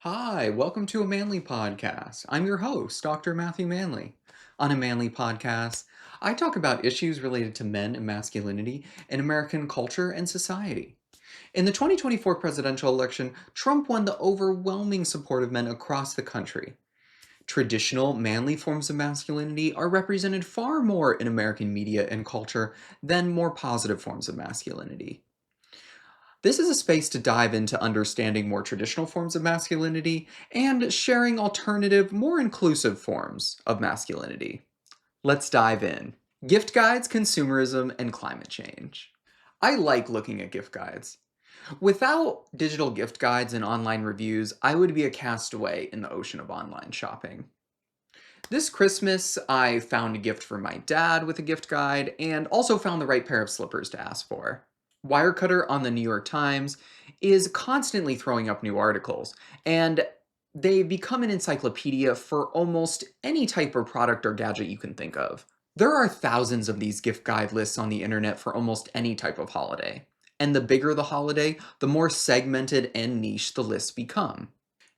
Hi, welcome to a Manly Podcast. I'm your host, Dr. Matthew Manley. On a Manly Podcast, I talk about issues related to men and masculinity in American culture and society. In the 2024 presidential election, Trump won the overwhelming support of men across the country. Traditional manly forms of masculinity are represented far more in American media and culture than more positive forms of masculinity. This is a space to dive into understanding more traditional forms of masculinity and sharing alternative, more inclusive forms of masculinity. Let's dive in. Gift guides, consumerism, and climate change. I like looking at gift guides. Without digital gift guides and online reviews, I would be a castaway in the ocean of online shopping. This Christmas, I found a gift for my dad with a gift guide and also found the right pair of slippers to ask for. Wirecutter on the New York Times is constantly throwing up new articles, and they become an encyclopedia for almost any type of product or gadget you can think of. There are thousands of these gift guide lists on the internet for almost any type of holiday. And the bigger the holiday, the more segmented and niche the lists become.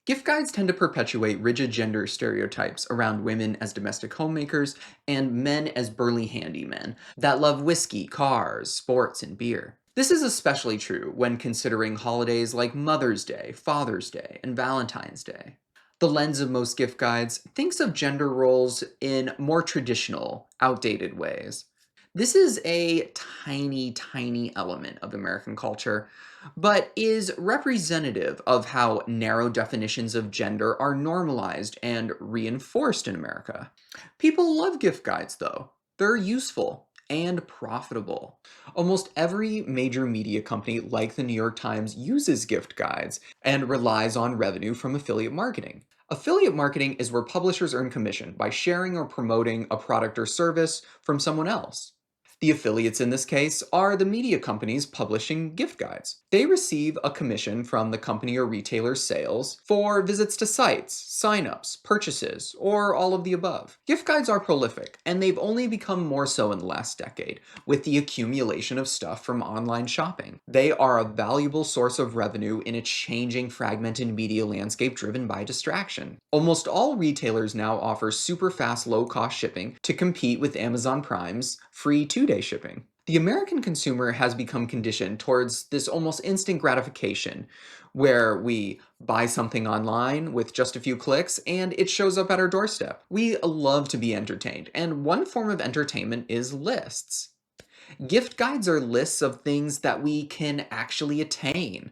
Gift guides tend to perpetuate rigid gender stereotypes around women as domestic homemakers and men as burly handymen that love whiskey, cars, sports, and beer. This is especially true when considering holidays like Mother's Day, Father's Day, and Valentine's Day. The lens of most gift guides thinks of gender roles in more traditional, outdated ways. This is a tiny, tiny element of American culture, but is representative of how narrow definitions of gender are normalized and reinforced in America. People love gift guides, though. They're useful and profitable. Almost every major media company, like the New York Times, uses gift guides and relies on revenue from affiliate marketing. Affiliate marketing is where publishers earn commission by sharing or promoting a product or service from someone else. The affiliates in this case are the media companies publishing gift guides. They receive a commission from the company or retailer's sales for visits to sites, signups, purchases, or all of the above. Gift guides are prolific, and they've only become more so in the last decade with the accumulation of stuff from online shopping. They are a valuable source of revenue in a changing, fragmented media landscape driven by distraction. Almost all retailers now offer super fast, low cost shipping to compete with Amazon Prime's free 2-day shipping. The American consumer has become conditioned towards this almost instant gratification where we buy something online with just a few clicks and it shows up at our doorstep. We love to be entertained, and one form of entertainment is lists. Gift guides are lists of things that we can actually attain,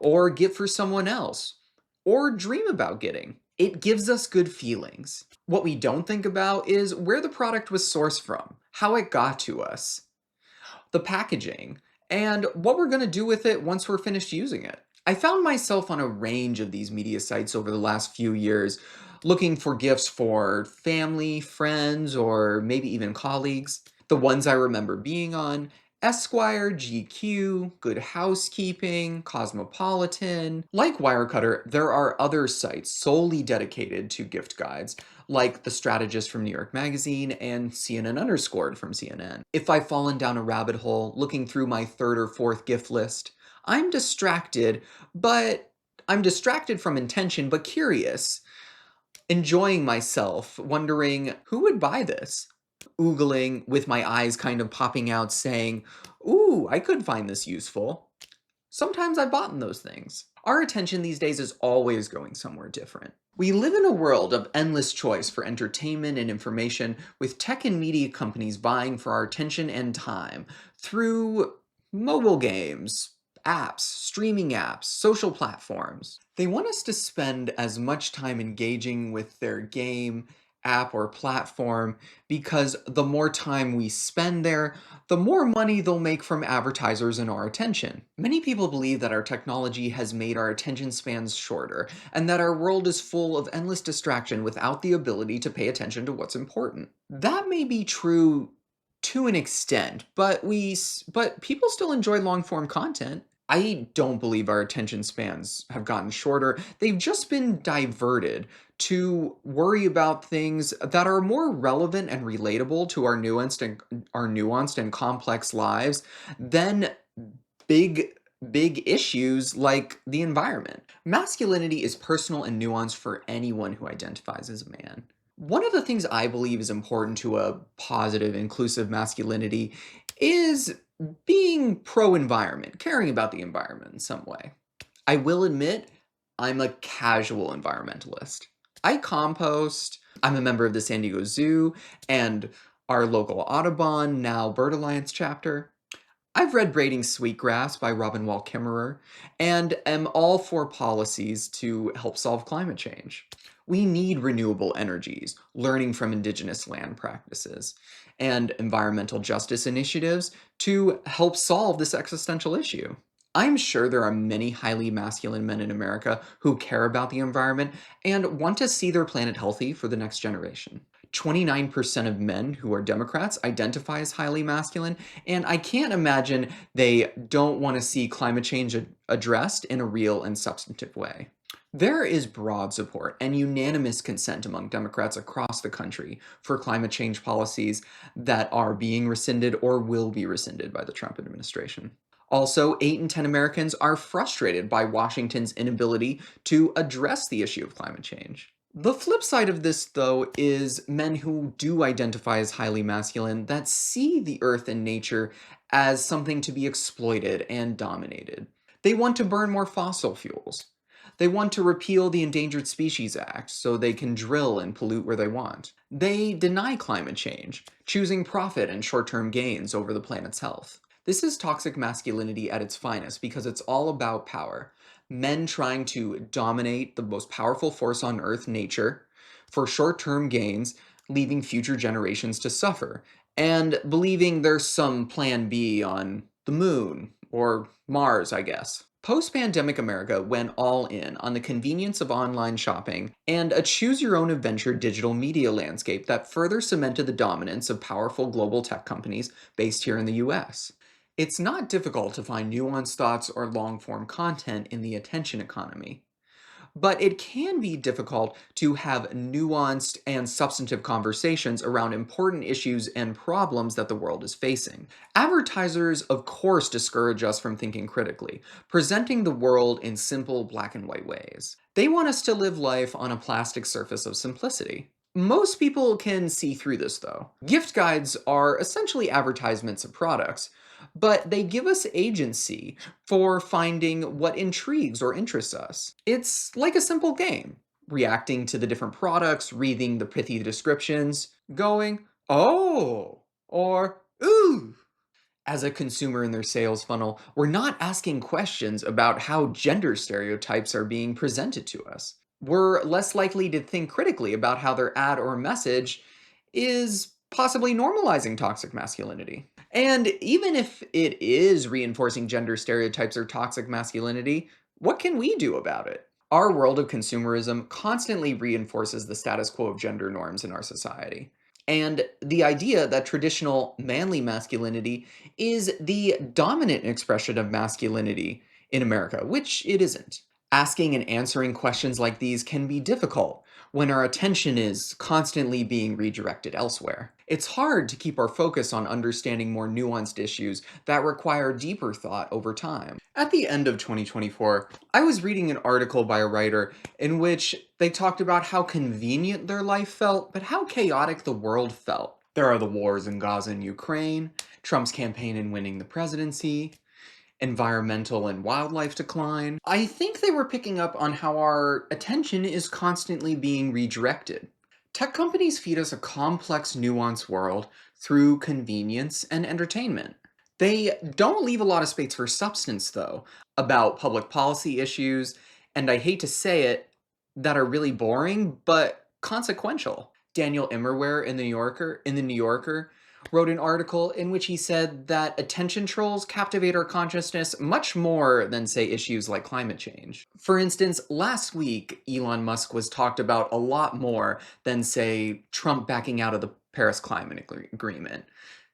or get for someone else, or dream about getting. It gives us good feelings. What we don't think about is where the product was sourced from, how it got to us, the packaging, and what we're going to do with it once we're finished using it. I found myself on a range of these media sites over the last few years, looking for gifts for family, friends, or maybe even colleagues. The ones I remember being on: Esquire, GQ, Good Housekeeping, Cosmopolitan. Like Wirecutter, there are other sites solely dedicated to gift guides, like The Strategist from New York Magazine and CNN Underscored from CNN. If I've fallen down a rabbit hole looking through my third or fourth gift list, I'm distracted, but I'm distracted from intention, but curious, enjoying myself, wondering who would buy this? Oogling with my eyes kind of popping out saying, ooh, I could find this useful. Sometimes I've bought in those things. Our attention these days is always going somewhere different. We live in a world of endless choice for entertainment and information, with tech and media companies vying for our attention and time through mobile games, apps, streaming apps, social platforms. They want us to spend as much time engaging with their game, app, or platform because the more time we spend there, the more money they'll make from advertisers and our attention. Many people believe that our technology has made our attention spans shorter, and that our world is full of endless distraction without the ability to pay attention to what's important. That may be true to an extent, but people still enjoy long form content. I don't believe our attention spans have gotten shorter. They've just been diverted to worry about things that are more relevant and relatable to our nuanced and complex lives than big big issues like the environment. Masculinity is personal and nuanced for anyone who identifies as a man. One of the things I believe is important to a positive, inclusive masculinity is being pro environment, caring about the environment in some way. I will admit, I'm a casual environmentalist. I compost, I'm a member of the San Diego Zoo and our local Audubon, now Bird Alliance chapter. I've read Braiding Sweetgrass by Robin Wall Kimmerer and am all for policies to help solve climate change. We need renewable energies, learning from indigenous land practices, and environmental justice initiatives to help solve this existential issue. I'm sure there are many highly masculine men in America who care about the environment and want to see their planet healthy for the next generation. 29% of men who are Democrats identify as highly masculine, and I can't imagine they don't want to see climate change addressed in a real and substantive way. There is broad support and unanimous consent among Democrats across the country for climate change policies that are being rescinded or will be rescinded by the Trump administration. Also, 8 in 10 Americans are frustrated by Washington's inability to address the issue of climate change. The flip side of this, though, is men who do identify as highly masculine that see the earth and nature as something to be exploited and dominated. They want to burn more fossil fuels. They want to repeal the Endangered Species Act so they can drill and pollute where they want. They deny climate change, choosing profit and short-term gains over the planet's health. This is toxic masculinity at its finest because it's all about power. Men trying to dominate the most powerful force on earth, nature, for short-term gains, leaving future generations to suffer, and believing there's some plan B on the moon, or Mars, I guess. Post-pandemic America went all in on the convenience of online shopping and a choose-your-own-adventure digital media landscape that further cemented the dominance of powerful global tech companies based here in the US. It's not difficult to find nuanced thoughts or long-form content in the attention economy, but it can be difficult to have nuanced and substantive conversations around important issues and problems that the world is facing. Advertisers, of course, discourage us from thinking critically, presenting the world in simple black and white ways. They want us to live life on a plastic surface of simplicity. Most people can see through this, though. Gift guides are essentially advertisements of products, but they give us agency for finding what intrigues or interests us. It's like a simple game, reacting to the different products, reading the pithy descriptions, going, oh, or ooh. As a consumer in their sales funnel, we're not asking questions about how gender stereotypes are being presented to us. We're less likely to think critically about how their ad or message is possibly normalizing toxic masculinity. And even if it is reinforcing gender stereotypes or toxic masculinity, what can we do about it? Our world of consumerism constantly reinforces the status quo of gender norms in our society. And the idea that traditional manly masculinity is the dominant expression of masculinity in America, which it isn't. Asking and answering questions like these can be difficult when our attention is constantly being redirected elsewhere. It's hard to keep our focus on understanding more nuanced issues that require deeper thought over time. At the end of 2024, I was reading an article by a writer in which they talked about how convenient their life felt, but how chaotic the world felt. There are the wars in Gaza and Ukraine, Trump's campaign in winning the presidency, environmental and wildlife decline. I think they were picking up on how our attention is constantly being redirected. Tech companies feed us a complex, nuanced world through convenience and entertainment. They don't leave a lot of space for substance, though, about public policy issues, and I hate to say it, that are really boring, but consequential. Daniel Immerware in the New Yorker wrote an article in which he said that attention trolls captivate our consciousness much more than, say, issues like climate change. For instance, last week, Elon Musk was talked about a lot more than, say, Trump backing out of the Paris Climate Agreement,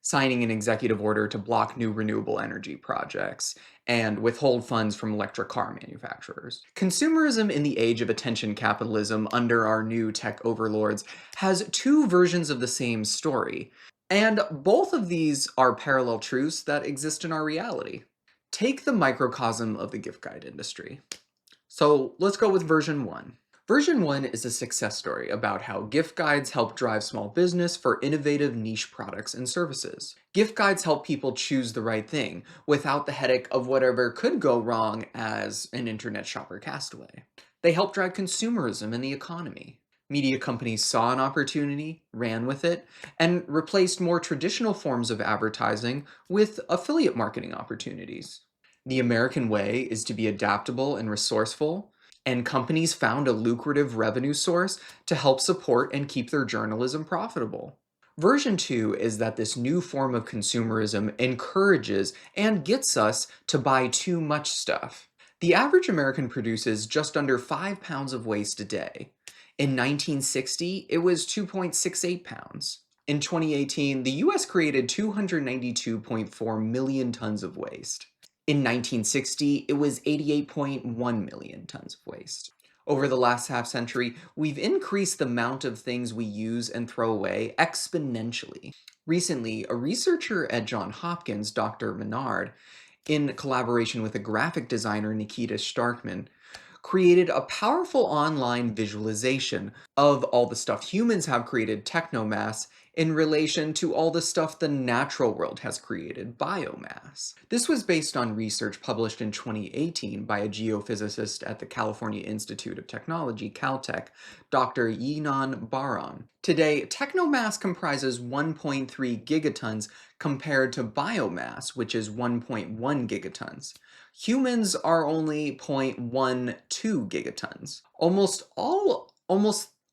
signing an executive order to block new renewable energy projects, and withhold funds from electric car manufacturers. Consumerism in the age of attention capitalism under our new tech overlords has two versions of the same story. And both of these are parallel truths that exist in our reality. Take the microcosm of the gift guide industry. So let's go with version 1. Version 1 is a success story about how gift guides help drive small business for innovative niche products and services. Gift guides help people choose the right thing without the headache of whatever could go wrong as an internet shopper castaway. They help drive consumerism in the economy. Media companies saw an opportunity, ran with it, and replaced more traditional forms of advertising with affiliate marketing opportunities. The American way is to be adaptable and resourceful, and companies found a lucrative revenue source to help support and keep their journalism profitable. Version 2 is that this new form of consumerism encourages and gets us to buy too much stuff. The average American produces just under 5 pounds of waste a day. In 1960, it was 2.68 pounds. In 2018, the US created 292.4 million tons of waste. In 1960, it was 88.1 million tons of waste. Over the last half century, we've increased the amount of things we use and throw away exponentially. Recently, a researcher at Johns Hopkins, Dr. Menard, in collaboration with a graphic designer, Nikita Starkman, created a powerful online visualization of all the stuff humans have created, technomass, in relation to all the stuff the natural world has created, biomass. This was based on research published in 2018 by a geophysicist at the California Institute of Technology, Caltech, Dr. Yinan Baran. Today, technomass comprises 1.3 gigatons compared to biomass, which is 1.1 gigatons. Humans are only 0.12 gigatons. Almost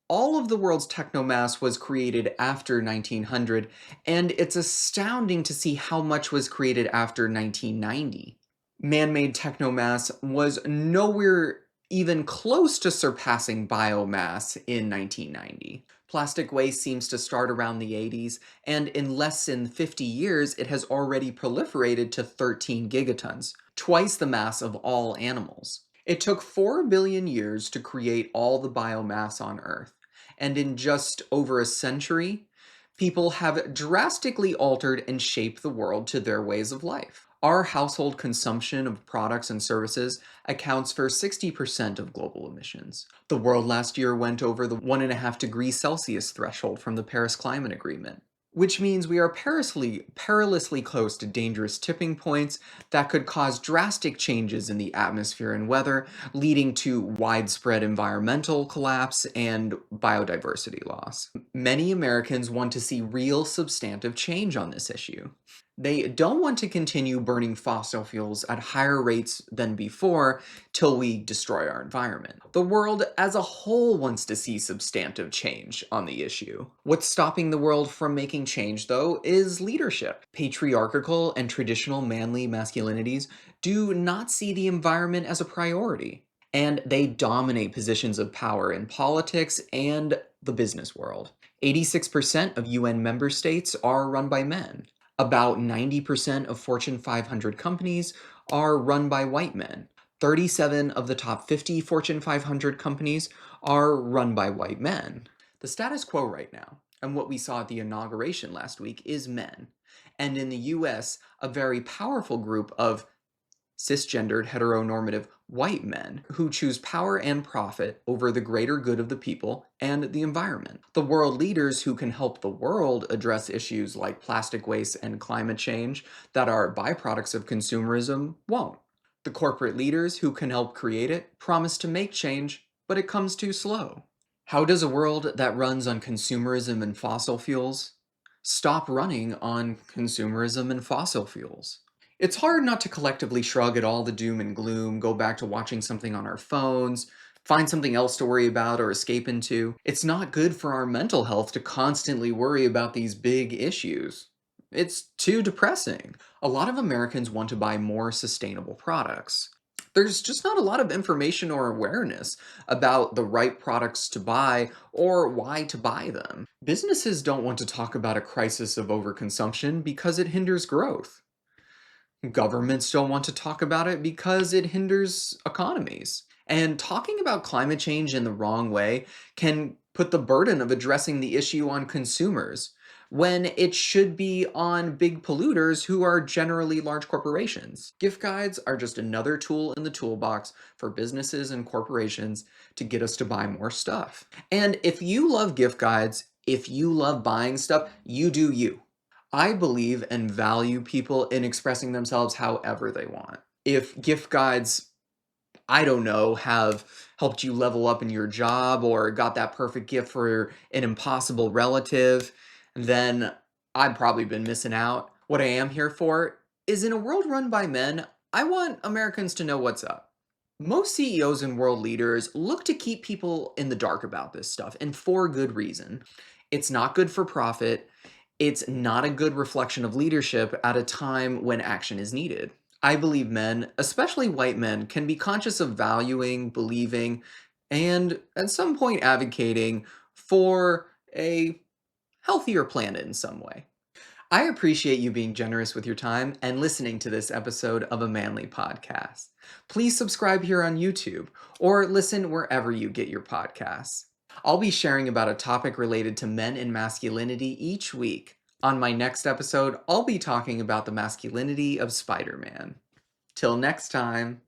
all of the world's technomass was created after 1900, and it's astounding to see how much was created after 1990. Man-made technomass was nowhere even close to surpassing biomass in 1990. Plastic waste seems to start around the 80s, and in less than 50 years, it has already proliferated to 13 gigatons, twice the mass of all animals. It took 4 billion years to create all the biomass on Earth, and in just over a century, people have drastically altered and shaped the world to their ways of life. Our household consumption of products and services accounts for 60% of global emissions. The world last year went over the 1.5 degrees Celsius threshold from the Paris Climate Agreement, which means we are perilously close to dangerous tipping points that could cause drastic changes in the atmosphere and weather, leading to widespread environmental collapse and biodiversity loss. Many Americans want to see real substantive change on this issue. They don't want to continue burning fossil fuels at higher rates than before till we destroy our environment. The world as a whole wants to see substantive change on the issue. What's stopping the world from making change, though, is leadership. Patriarchal and traditional manly masculinities do not see the environment as a priority, and they dominate positions of power in politics and the business world. 86% of UN member states are run by men. About 90% of Fortune 500 companies are run by white men. 37 of the top 50 Fortune 500 companies are run by white men. The status quo right now, and what we saw at the inauguration last week, is men. And in the US, a very powerful group of cisgendered, heteronormative white men who choose power and profit over the greater good of the people and the environment. The world leaders who can help the world address issues like plastic waste and climate change that are byproducts of consumerism won't. The corporate leaders who can help create it promise to make change, but it comes too slow. How does a world that runs on consumerism and fossil fuels stop running on consumerism and fossil fuels? It's hard not to collectively shrug at all the doom and gloom, go back to watching something on our phones, find something else to worry about or escape into. It's not good for our mental health to constantly worry about these big issues. It's too depressing. A lot of Americans want to buy more sustainable products. There's just not a lot of information or awareness about the right products to buy or why to buy them. Businesses don't want to talk about a crisis of overconsumption because it hinders growth. Governments don't want to talk about it because it hinders economies. And talking about climate change in the wrong way can put the burden of addressing the issue on consumers. when it should be on big polluters who are generally large corporations. Gift guides are just another tool in the toolbox for businesses and corporations to get us to buy more stuff. And if you love gift guides, if you love buying stuff, you do you. I believe and value people in expressing themselves however they want. If gift guides, I don't know, have helped you level up in your job or got that perfect gift for an impossible relative, then I've probably been missing out. What I am here for is, in a world run by men, I want Americans to know what's up. Most CEOs and world leaders look to keep people in the dark about this stuff, and for good reason. It's not good for profit. It's not a good reflection of leadership at a time when action is needed. I believe men, especially white men, can be conscious of valuing, believing, and at some point advocating for a healthier planet in some way. I appreciate you being generous with your time and listening to this episode of A Manly Podcast. Please subscribe here on YouTube or listen wherever you get your podcasts. I'll be sharing about a topic related to men and masculinity each week. On my next episode, I'll be talking about the masculinity of Spider-Man. Till next time.